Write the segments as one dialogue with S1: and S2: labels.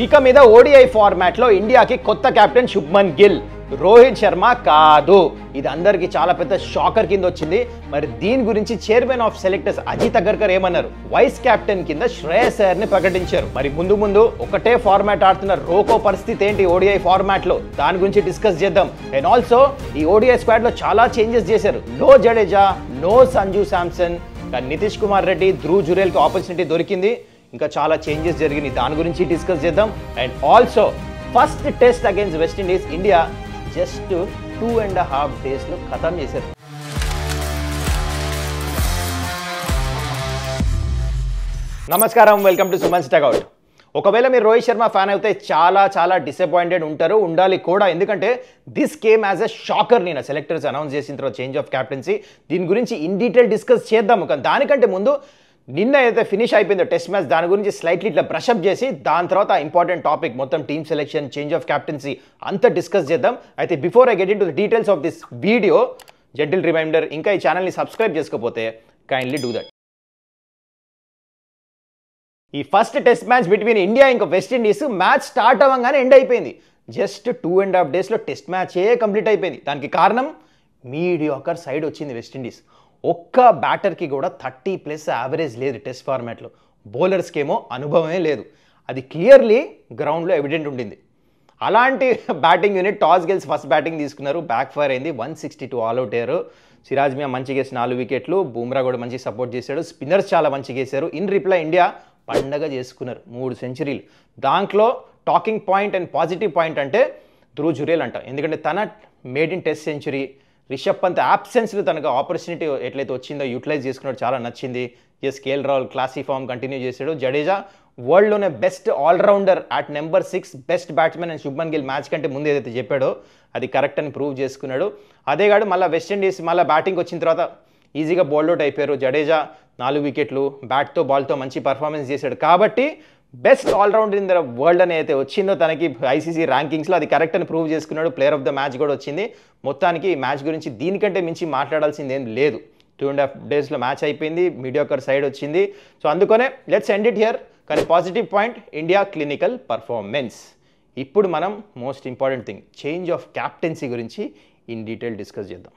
S1: ఇక మీద ODI format లో ఇండియాకి కొత్త కెప్టెన్ శుభ్మన్ గిల్, రోహిత్ శర్మ కాదు. ఇది అందరికి చాలా పెద్ద షాకర్ కింద వచ్చింది. మరి దీని గురించి chairman of selectors Ajit Agarkar ఏమన్నారు? వైస్ కెప్టెన్ కింద శ్రేయస్ అయ్యర్ ని ప్రకటించారు. మరి ముందు ముందు ఒకటే ఫార్మాట్ ఆడుతున్న రోకో పరిస్థితి ఏంటి ఓడిఐ ఫార్మాట్ లో, దాని గురించి డిస్కస్ చేద్దాం. అండ్ ఆల్సో ఈ ఓడిఐ స్క్వాడ్ లో చాలా చేంజెస్ చేశారు. నో జడేజా, నో సంజు శాంసన్, నితీష్ కుమార్ రెడ్డి, ధ్రువ్ జురేల్ కి ఆపర్చునిటీ దొరికింది. ఇంకా చాలా చేంజెస్ జరిగినాయి, దాని గురించి డిస్కస్ చేద్దాం. And also first test against West Indies India just 2.5 days లో ఖతం చేశారు. నమస్కారం, వెల్కమ్ టు సుమన్స్ టగౌట్. ఒకవేళ మీరు రోహిత్ శర్మ ఫ్యాన్ అయితే చాలా డిసప్పాయింటెడ్ ఉంటారు, ఉండాలి కూడా. ఎందుకంటే this came as a shocker. నేను సెలెక్టర్స్ అనౌన్స్ చేసిన తర్వాత చేంజ్ ఆఫ్ క్యాప్టెన్సీ, దీని గురించి ఇన్ డీటెయిల్ డిస్కస్ చేద్దాము. కానీ దానికంటే ముందు నిన్న ఏదైతే ఫినిష్ అయిపోయిందో టెస్ట్ మ్యాచ్, దాని గురించి స్లైట్లీ ఇట్లా బ్రషప్ చేసి దాని తర్వాత ఇంపార్టెంట్ టాపిక్ మొత్తం team selection, change of captaincy అంతా డిస్కస్ చేద్దాం. అయితే before I get into the details of this video, gentle reminder, ఇంకా ఈ ఛానల్ని సబ్స్క్రైబ్ చేసుకోకపోతే కైండ్లీ డూ దట్. ఈ first test match between India ఇంకా వెస్టిండీస్ మ్యాచ్ స్టార్ట్ అవ్వగానే ఎండ్ అయిపోయింది. జస్ట్ 2.5 days లో టెస్ట్ మ్యాచే కంప్లీట్ అయిపోయింది. దానికి కారణం మీడియాకర్ సైడ్ వచ్చింది వెస్టిండీస్. ఒక్క బ్యాటర్కి కూడా 30+ యావరేజ్ లేదు టెస్ట్ ఫార్మాట్లో. బౌలర్స్కి ఏమో అనుభవమే లేదు. అది క్లియర్లీ గ్రౌండ్లో ఎవిడెంట్ ఉండింది. అలాంటి బ్యాటింగ్ యూనిట్ టాస్ గెలిచి ఫస్ట్ బ్యాటింగ్ తీసుకున్నారు, బ్యాక్ ఫైర్ అయింది. 162 ఆల్అవుట్ అయ్యారు. సిరాజ్ మియా మంచిగా వేసి 4 వికెట్లు, బూమ్రా కూడా మంచి సపోర్ట్ చేశాడు. స్పిన్నర్స్ చాలా మంచిగా వేశారు. ఇన్ రిప్లై ఇండియా పండగ చేసుకున్నారు, 3 సెంచరీలు. దాంట్లో talking point and positive point అంటే ధ్రువ్ జురేల్ అంట. ఎందుకంటే తన maiden test century, Rishabh Pant యాబ్సెన్స్లో తనకు ఆపర్చునిటీ ఎట్లయితే వచ్చిందో యూటిలైజ్ చేసుకున్నాడు, చాలా నచ్చింది. KL Rahul classy form continue చేశాడు. జడేజా వరల్డ్లోనే best allrounder at number 6, best batsmen and Shubman Gill match కంటే ముందు ఏదైతే చెప్పాడో అది కరెక్ట్ అని ప్రూవ్ చేసుకున్నాడు. అదేగాడు మళ్ళీ వెస్టిండీస్ మళ్ళీ బ్యాటింగ్ వచ్చిన తర్వాత ఈజీగా బౌల్డ్ అవుట్ అయిపోయారు. జడేజా 4 వికెట్లు, బ్యాట్తో బాల్తో మంచి పర్ఫార్మెన్స్ చేశాడు. కాబట్టి best allrounder in the world అని అయితే వచ్చిందో తనకి ఐసీసీ ర్యాంకింగ్స్లో, అది కరెక్ట్ అని ప్రూవ్ చేసుకున్నాడు. ప్లేయర్ ఆఫ్ ద మ్యాచ్ కూడా వచ్చింది. మొత్తానికి ఈ మ్యాచ్ గురించి దీనికంటే మించి మాట్లాడాల్సింది ఏం లేదు. 2.5 days మ్యాచ్ అయిపోయింది, మీడియాకర్ సైడ్ వచ్చింది. సో అందుకనే లెట్స్ ఎండ్ ఇట్ హియర్. కానీ positive point India clinical performance. ఇప్పుడు మనం most important thing change of captaincy గురించి ఇన్ డీటెయిల్ డిస్కస్ చేద్దాం.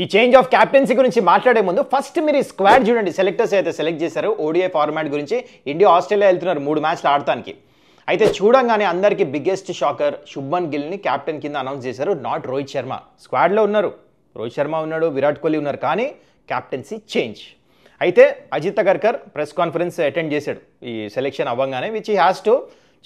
S1: ఈ చేంజ్ ఆఫ్ క్యాప్టెన్సీ గురించి మాట్లాడే ముందు ఫస్ట్ మీరు ఈ స్క్వాడ్ చూడండి. సెలెక్టర్స్ అయితే సెలెక్ట్ చేశారు ఓడిఐ ఫార్మాట్ గురించి. ఇండియా ఆస్ట్రేలియా వెళ్తున్నారు 3 మ్యాచ్లు ఆడటానికి. అయితే చూడంగానే అందరికీ బిగ్గెస్ట్ షాకర్, శుభ్మన్ గిల్ని క్యాప్టెన్ కింద అనౌన్స్ చేశారు, నాట్ రోహిత్ శర్మ. స్క్వాడ్లో ఉన్నారు, రోహిత్ శర్మ ఉన్నాడు, విరాట్ కోహ్లీ ఉన్నారు, కానీ క్యాప్టెన్సీ చేంజ్. అయితే Ajit Agarkar press conference attend చేశాడు ఈ సెలెక్షన్ అవ్వగానే, విచ్ హీ హ్యాస్ టు.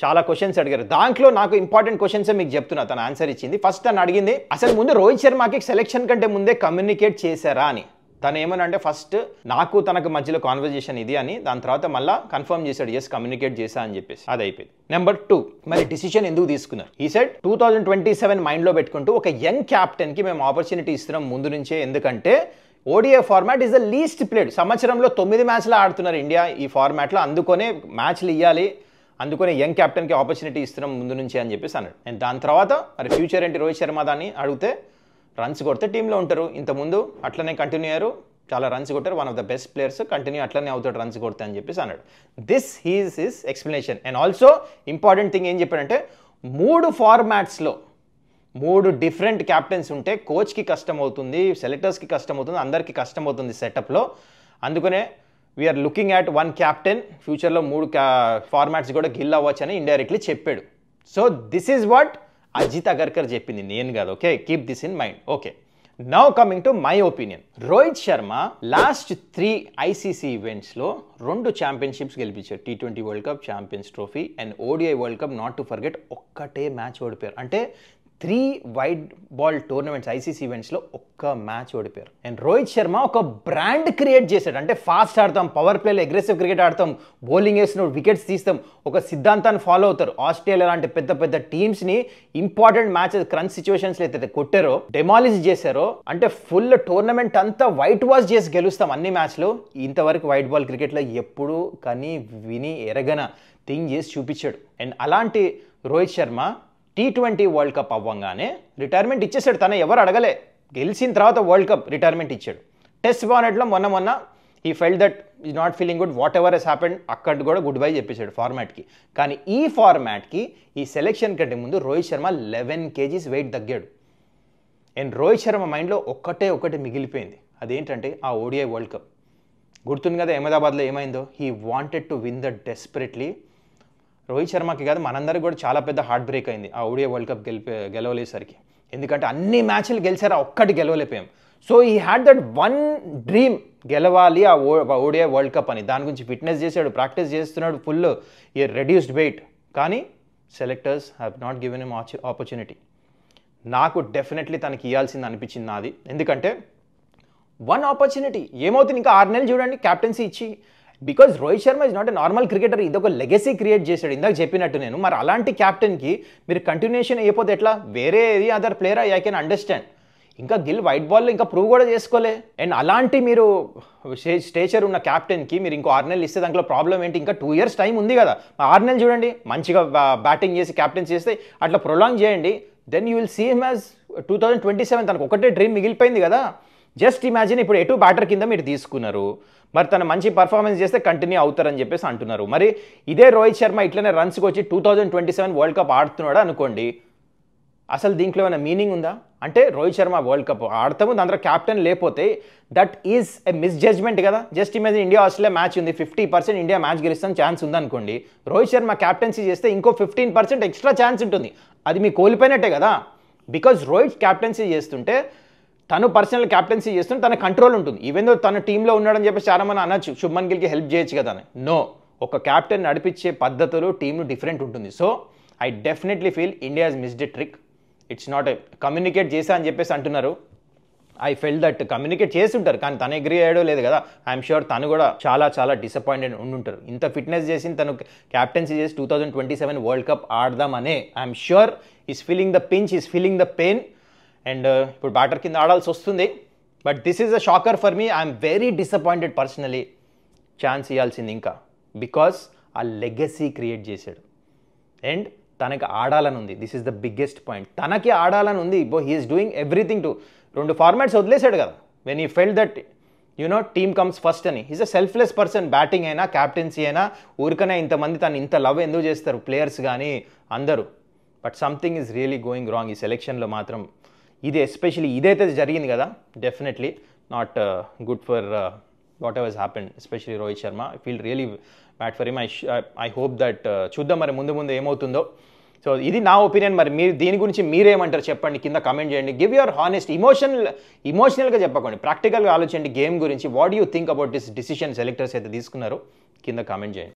S1: చాలా క్వశ్చన్స్ అడిగారు. దాంట్లో నాకు ఇంపార్టెంట్ క్వశ్చన్సే మీకు చెప్తున్నా, తను ఆన్సర్ ఇచ్చింది. ఫస్ట్ తను అడిగింది, అసలు ముందు రోహిత్ శర్మకి సెలెక్షన్ కంటే ముందే కమ్యూనికేట్ చేశారా అని. తను ఏమనంటే ఫస్ట్ నాకు తనకు మధ్యలో కాన్వర్జేషన్ ఇది అని, దాని తర్వాత మళ్ళీ కన్ఫర్మ్ చేశాడు, ఎస్ కమ్యూనికేట్ చేశా అని చెప్పేసి. అది అయిపోయింది. నెంబర్ 2, మరి డిసిషన్ ఎందుకు తీసుకున్నారు? ఈ సెట్ 2027 మైండ్లో పెట్టుకుంటూ ఒక యంగ్ క్యాప్టెన్కి మేము ఆపర్చునిటీ ఇస్తున్నాం ముందు నుంచే. ఎందుకంటే ODI format is the least played. సంవత్సరంలో 9 మ్యాచ్లు ఆడుతున్నారు ఇండియా ఈ ఫార్మాట్లో, అందుకనే మ్యాచ్లు ఇవ్వాలి, అందుకని యంగ్ క్యాప్టెన్కి ఆపర్చునిటీ ఇస్తున్నాం ముందు నుంచి అని చెప్పేసి అన్నాడు. అండ్ దాని తర్వాత మరి ఫ్యూచర్ ఏంటి రోహిత్ శర్మ దాన్ని అడిగితే, రన్స్ కొడితే టీంలో ఉంటారు. ఇంతకుముందు అట్లనే కంటిన్యూ అయ్యారు, చాలా రన్స్ కొట్టారు, one of the best players, continue అట్లనే అవుతాడు రన్స్ కొడితే అని చెప్పేసి అన్నాడు. This he's his explanation. And also important thing ఏం చెప్పాడంటే, 3 ఫార్మాట్స్లో 3 డిఫరెంట్ క్యాప్టెన్స్ ఉంటే కోచ్కి కష్టం అవుతుంది, సెలెక్టర్స్కి కష్టం అవుతుంది, అందరికీ కష్టం అవుతుంది సెటప్లో. అందుకనే వీఆర్ లుకింగ్ అట్ 1 క్యాప్టెన్. ఫ్యూచర్లో 3 ఫార్మాట్స్ కూడా గిల్ అవ్వచ్చు అని ఇండైరెక్ట్లీ చెప్పాడు. So this is what Ajit Agarkar చెప్పింది, నేను కాదు. Okay, keep this in mind. Okay, now coming to my opinion. Rohit Sharma last 3 ICC ఈవెంట్స్లో 2 ఛాంపియన్షిప్స్ గెలిపించారు. T20 world cup, champions trophy and ODI world cup. Not to forget, ఒక్కటే match ఓడిపోయారు. అంటే 3 wide ball tournaments ICC ఈవెంట్స్లో ఒక్క match ఓడిపోయారు. And Rohit Sharma ఒక brand create చేశాడు. అంటే ఫాస్ట్ ఆడతాం, పవర్ ప్లేలో అగ్రెసివ్ క్రికెట్ ఆడతాం, బౌలింగ్ వేసినప్పుడు వికెట్స్ తీస్తాం, ఒక సిద్ధాంతాన్ని ఫాలో అవుతారు. ఆస్ట్రేలియా లాంటి పెద్ద పెద్ద టీమ్స్ని ఇంపార్టెంట్ మ్యాచెస్ క్రంచ్ సిచ్యువేషన్స్లో అయితే కొట్టారో, డెమాలిష్ చేశారో, అంటే ఫుల్ టోర్నమెంట్ అంతా వైట్ వాష్ చేసి గెలుస్తాం అన్ని మ్యాచ్లు. ఇంతవరకు వైట్ బాల్ క్రికెట్లో ఎప్పుడు కని విని ఎరగన థింగ్ చేసి చూపించాడు. అండ్ అలాంటి Rohit Sharma T20 world cup అవ్వగానే రిటైర్మెంట్ ఇచ్చేసాడు. తన ఎవరు అడగలే, గెలిచిన తర్వాత వరల్డ్ కప్ రిటైర్మెంట్ ఇచ్చాడు. టెస్ట్ ఫార్మాట్లో మొన్న he felt that is not feeling good, whatever he's happened అక్కడ కూడా గుడ్ బై చెప్పేశాడు ఫార్మాట్కి. కానీ ఈ ఫార్మాట్కి ఈ సెలెక్షన్ కంటే ముందు రోహిత్ శర్మ 11 kgs వెయిట్ తగ్గాడు. అండ్ రోహిత్ శర్మ మైండ్లో ఒకటి మిగిలిపోయింది, అదేంటంటే ఆ ఓడిఐ వరల్డ్ కప్. గుర్తుంది కదా అహ్మదాబాద్లో ఏమైందో, he wanted to win that desperately. Rohit శర్మకి కాదు మనందరికీ కూడా చాలా పెద్ద హార్ట్ బ్రేక్ అయింది ఆ ఓడిఐ వరల్డ్ కప్ గెలవలేసరికి. ఎందుకంటే అన్ని మ్యాచ్లు గెలిచారు, ఒక్కటి గెలవలేకపోయాం. సో ఈ హ్యాడ్ దట్ వన్ డ్రీమ్, గెలవాలి ఆ ఓడిఐ వరల్డ్ కప్ అని. దాని గురించి ఫిట్నెస్ చేశాడు, ప్రాక్టీస్ చేస్తున్నాడు, ఫుల్ ఈ రెడ్యూస్డ్ వెయిట్. కానీ selectors have not given him opportunity. నాకు డెఫినెట్లీ తనకి ఇవ్వాల్సింది అనిపించింది నాది. ఎందుకంటే వన్ ఆపర్చునిటీ ఏమవుతుంది, ఇంకా 6 నెలలు చూడండి క్యాప్టెన్సీ ఇచ్చి. Because Rohit Sharma is not a normal cricketer, ఇదొక లెగసీ క్రియేట్ చేశాడు ఇందాక చెప్పినట్టు నేను. మరి అలాంటి క్యాప్టెన్కి మీరు కంటిన్యూషన్ అయిపోతే ఎట్లా? వేరే ఏది other player I can understand. ఇంకా గిల్ వైట్ బాల్లో ఇంకా ప్రూవ్ కూడా చేసుకోలే. అండ్ అలాంటి మీరు స్టేచర్ ఉన్న క్యాప్టెన్కి మీరు ఇంకో 6 నెలలు ఇస్తే దాంట్లో ప్రాబ్లం ఏంటి? ఇంకా 2 years టైం ఉంది కదా. 6 నెలలు చూడండి మంచిగా బ్యాటింగ్ చేసి క్యాప్టెన్సీ చేస్తే అట్లా ప్రొలాంగ్ చేయండి. Then you will see him as 2027. తనకు ఒకటే డ్రీమ్ మిగిలిపోయింది కదా. జస్ట్ ఇమాజిన్, ఇప్పుడు ఎటు బ్యాటర్ కింద మీరు తీసుకున్నారు, మరి తను మంచి పర్ఫార్మెన్స్ చేస్తే కంటిన్యూ అవుతారని చెప్పేసి అంటున్నారు. మరి ఇదే రోహిత్ శర్మ ఇట్లనే రన్స్కి వచ్చి 2027 వరల్డ్ కప్ ఆడుతున్నాడు అనుకోండి, అసలు దీంట్లో ఏమైనా మీనింగ్ ఉందా? అంటే రోహిత్ శర్మ వరల్డ్ కప్ ఆడతాము, దాంట్లో క్యాప్టెన్ లేకపోతే దట్ ఈజ్ ఎ మిస్జడ్జ్మెంట్ కదా. Just imagine India Australia match ఉంది, 50% ఇండియా మ్యాచ్ గెలుస్తాను ఛాన్స్ ఉందనుకోండి, రోహిత్ శర్మ క్యాప్టెన్సీ చేస్తే ఇంకో 15% ఎక్స్ట్రా ఛాన్స్ ఉంటుంది. అది మీకు కోల్పోయినట్టే కదా. బికాజ్ రోహిత్ క్యాప్టెన్సీ చేస్తుంటే, తను పర్సనల్ క్యాప్టెన్సీ చేస్తుంటే తన కంట్రోల్ ఉంటుంది. ఈవెన్ దో తన టీంలో ఉన్నాడని చెప్పి చాలా మంది అనొచ్చు, శుభ్మన్ గిల్కి హెల్ప్ చేయొచ్చు కదా అని. నో, ఒక క్యాప్టెన్ నడిపించే పద్ధతులు టీంను డిఫరెంట్ ఉంటుంది. So I definitely feel India has missed a trick. It's not a communicate చేశా అని చెప్పేసి అంటున్నారు. ఐ ఫెల్ దట్ కమ్యూనికేట్ చేసి ఉంటారు, కానీ తను అగ్రీ అయ్యాడో లేదు కదా. ఐఎమ్ షూర్ తను కూడా చాలా డిసప్పాయింటెడ్ ఉండుంటారు. ఇంత ఫిట్నెస్ చేసి తను క్యాప్టెన్సీ చేసి 2027 వరల్డ్ కప్ ఆడదామనే I'm sure he's feeling the pinch, he's feeling the pain. And ఇప్పుడు బ్యాటర్ కింద ఆడాల్సి వస్తుంది. But this is a shocker for me. I'm very disappointed personally. Chance ఇవ్వాల్సింది ఇంకా, బికాస్ ఆ లెగసీ క్రియేట్ చేశాడు అండ్ తనకి ఆడాలని ఉంది. This is the biggest point. తనకి ఆడాలని ఉంది. He is doing everything to 2 formats వదిలేశాడు కదా. When he felt that team comes first అని. He's a selfless person. Batting అయినా క్యాప్టెన్సీ అయినా ఊరికనే ఇంతమంది తను ఇంత లవ్ ఎందుకు చేస్తారు ప్లేయర్స్ కానీ అందరూ. But something is really going wrong ఈ సెలెక్షన్లో మాత్రం. ఇది ఎస్పెషలీ ఇదైతే జరిగింది కదా, definitely not good for what ever happened, especially Rohit Sharma. I feel really bad for him. I hope that చూద్దాం మరి ముందు ఏమవుతుందో. సో ఇది నా ఒపీనియన్. మరి మీరు దీని గురించి మీరేమంటారు చెప్పండి, కింద కమెంట్ చేయండి. గివ్ యువర్ హానెస్ట్, ఇమోషనల్గా చెప్పకండి, ప్రాక్టికల్గా ఆలోచించండి గేమ్ గురించి. What you think about this decision selectors అయితే తీసుకున్నారు, కింద కామెంట్ చేయండి.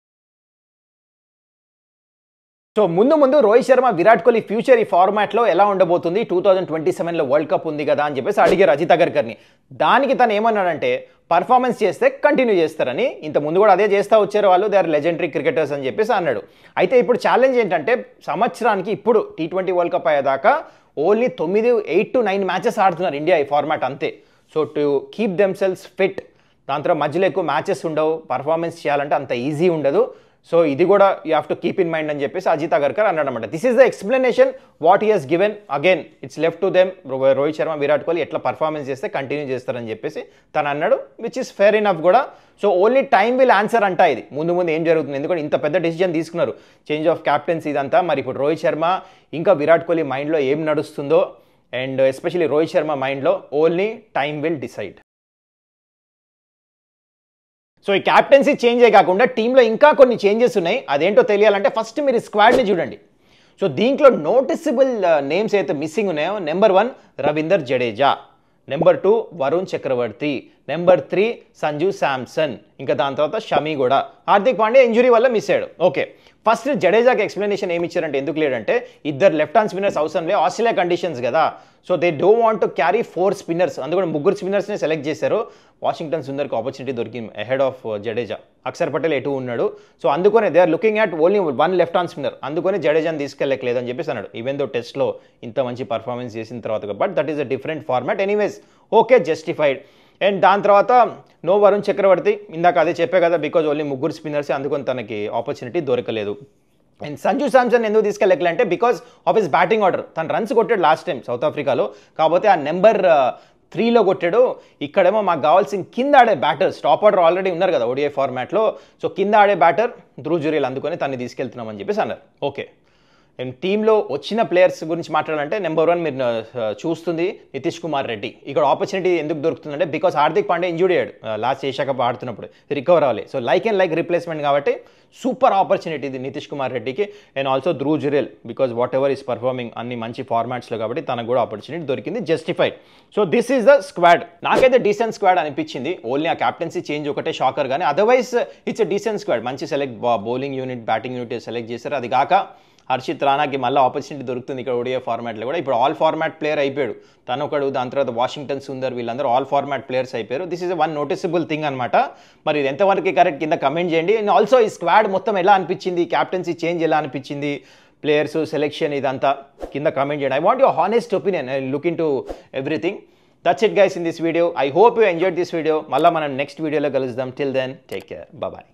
S1: సో ముందు రోహిత్ శర్మ, విరాట్ కోహ్లీ ఫ్యూచర్ ఈ ఫార్మాట్లో ఎలా ఉండబోతుంది, 2027లో వరల్డ్ కప్ ఉంది కదా అని చెప్పేసి అడిగారు అజిత్ అగర్కర్ని. దానికి తను ఏమన్నాడంటే పర్ఫార్మెన్స్ చేస్తే కంటిన్యూ చేస్తారని. ఇంత ముందు కూడా అదే చేస్తూ వచ్చారు వాళ్ళు, దే ఆర్ లెజెండరీ క్రికెటర్స్ అని చెప్పేసి అన్నాడు. అయితే ఇప్పుడు ఛాలెంజ్ ఏంటంటే సంవత్సరానికి ఇప్పుడు T20 వరల్డ్ కప్ అయ్యేదాకా ఓన్లీ 8 to 9 మ్యాచెస్ ఆడుతున్నారు ఇండియా ఈ ఫార్మాట్ అంతే. So to keep themselves fit, దాని తర్వాత మధ్యలో ఎక్కువ మ్యాచెస్ ఉండవు, పర్ఫార్మెన్స్ చేయాలంటే అంత ఈజీ ఉండదు. సో ఇది కూడా you have to keep in mind అని చెప్పేసి అజిత్ అగర్కర్ అన్నాడు అనమాట. This is the explanation what he Hess given. Again it's left to them. Rohit Sharma, Virat Kohli ఎట్లా పర్ఫార్మెన్స్ చేస్తే కంటిన్యూ చేస్తారని చెప్పేసి తను అన్నాడు, విచ్ ఇస్ ఫేర్ ఇనఫ్ కూడా. So only time will answer అంట ఇది ముందు ఏం జరుగుతుంది. ఎందుకంటే ఇంత పెద్ద డెసిజన్ తీసుకున్నారు, చేంజ్ ఆఫ్ క్యాప్టెన్సీ ఇదంతా. మరి ఇప్పుడు రోహిత్ శర్మ ఇంకా విరాట్ కోహ్లీ మైండ్లో ఏం నడుస్తుందో, అండ్ ఎస్పెషలీ రోహిత్ శర్మ మైండ్లో only time will decide. So ఈ క్యాప్టెన్సీ చేంజే కాకుండా టీంలో ఇంకా కొన్ని చేంజెస్ ఉన్నాయి. అదేంటో తెలియాలంటే ఫస్ట్ మీరు స్క్వాడ్ని చూడండి. సో దీంట్లో నోటిసబుల్ నేమ్స్ అయితే మిస్సింగ్ ఉన్నాయో, నెంబర్ 1 రవీందర్ జడేజా, నెంబర్ 2 వరుణ్ చక్రవర్తి, నెంబర్ 3 సంజు శాంసన్, ఇంకా దాని తర్వాత షమి కూడా. హార్దిక్ పాండ్యా ఇంజురీ వల్ల మిస్ అయ్యాడు. ఓకే, ఫస్ట్ జడేజాకి ఎక్స్ప్లెనేషన్ ఏమి ఇచ్చారంటే ఎందుకు లేడంటే, ఇద్దరు లెఫ్ట్ హ్యాండ్ స్పిన్నర్స్ అవసరం లేదు, ఆస్ట్రేలియా కండిషన్స్ కదా. So they don't want to carry 4 spinners, అందుకని 3 స్పిన్నర్స్ని సెలెక్ట్ చేశారు. వాషింగ్టన్ సుందర్కి ఆపర్చునిటీ దొరికింది అహెడ్ ఆఫ్ జడేజా. అక్షర్ పటేల్ ఎటు ఉన్నాడు. సో అందుకనే they are looking at only 1 left hand spinner, అందుకని జడేజాని తీసుకెళ్ళలేదు అని చెప్పేసి అన్నాడు. ఈవెన్ దో టెస్ట్లో ఇంత మంచి పర్ఫార్మెన్స్ చేసిన తర్వాత, but that is a different format. Anyways okay, justified. And దాని తర్వాత నో వరుణ్ చక్రవర్తి, ఇందాక అదే చెప్పే కదా, బికాజ్ ఓన్లీ 3 స్పిన్నర్స్, అందుకని తనకి ఆపర్చునిటీ దొరకలేదు. అండ్ సంజు శాంసన్ ఎందుకు తీసుకెళ్ళాలంటే because of his batting order. తను రన్స్ కొట్టాడు లాస్ట్ టైం సౌత్ ఆఫ్రికాలో, కాకపోతే ఆ నెంబర్ 3లో కొట్టాడు. ఇక్కడేమో మాకు కావాల్సిన కింద ఆడే బ్యాటర్, టాప్ ఆర్డర్ ఆల్రెడీ ఉన్నారు కదా ఓడిఐ ఫార్మాట్లో, సో కింద ఆడే బ్యాటర్ ధ్రువ్ జురేల్ అందుకొని తన్ని తీసుకెళ్తున్నామని చెప్పేసి అన్నారు. ఓకే, నేను టీంలో వచ్చిన ప్లేయర్స్ గురించి మాట్లాడాలంటే నెంబర్ 1 మీరు చూస్తుంది నితీష్ కుమార్ రెడ్డి. ఇక్కడ ఆపర్చునిటీ ఎందుకు దొరుకుతుందంటే బికాస్ హార్దిక్ పాండే ఇంజూరీ అయ్యాడు లాస్ట్ ఏషియా కప్ ఆడుతున్నప్పుడు, రికవర్ అవ్వాలి. So like and like replacement కాబట్టి సూపర్ ఆపర్చునిటీ ఇది నితీష్ కుమార్ రెడ్డికి. And also Dhruv Jurel because what ever is performing అన్ని మంచి ఫార్మాట్స్లో కాబట్టి తనకు కూడా ఆపర్చునిటీ దొరికింది, justified. So this is the squad. నాకైతే డీసెంట్ స్క్వాడ్ అనిపించింది. ఓన్లీ ఆ క్యాప్టెన్సీ చేంజ్ ఒకటే షాకర్, కానీ అదర్వైజ్ ఇట్స్ డీసెంట్ స్క్వాడ్. మంచి select bowling unit, batting unit select చేశారు. అది కాక హర్షిత్ రాణాకి మళ్ళీ ఆపర్చునిటీ దొరుకుతుంది ఇక్కడ ఓడిఐ ఫార్మాట్లో కూడా. ఇప్పుడు ఆల్ ఫార్మాట్ ప్లేయర్ అయిపోయాడు తను ఒకడు, దాని తర్వాత వాషింగ్టన్ సుందర్, వీళ్ళందరూ ఆల్ ఫార్మాట్ ప్లేయర్స్ అయిపోయారు. This is one noticeable thing అనమాట. మరి ఇది ఎంతవరకు కరెక్ట్ కింద కమెంట్ చేయండి. అండ్ ఆల్సో ఈ స్క్వాడ్ మొత్తం ఎలా అనిపించింది, క్యాప్టెన్సీ చేంజ్ ఎలా అనిపించింది, ప్లేయర్స్ సెలెక్షన్ ఇదంతా కింద కమెంట్ చేయండి. I want your honest opinion. I look into everything. That's it guys in this video. I hope you enjoyed this video. మళ్ళీ మనం నెక్స్ట్ వీడియోలో కలుద్దాం. Till then take care, bye.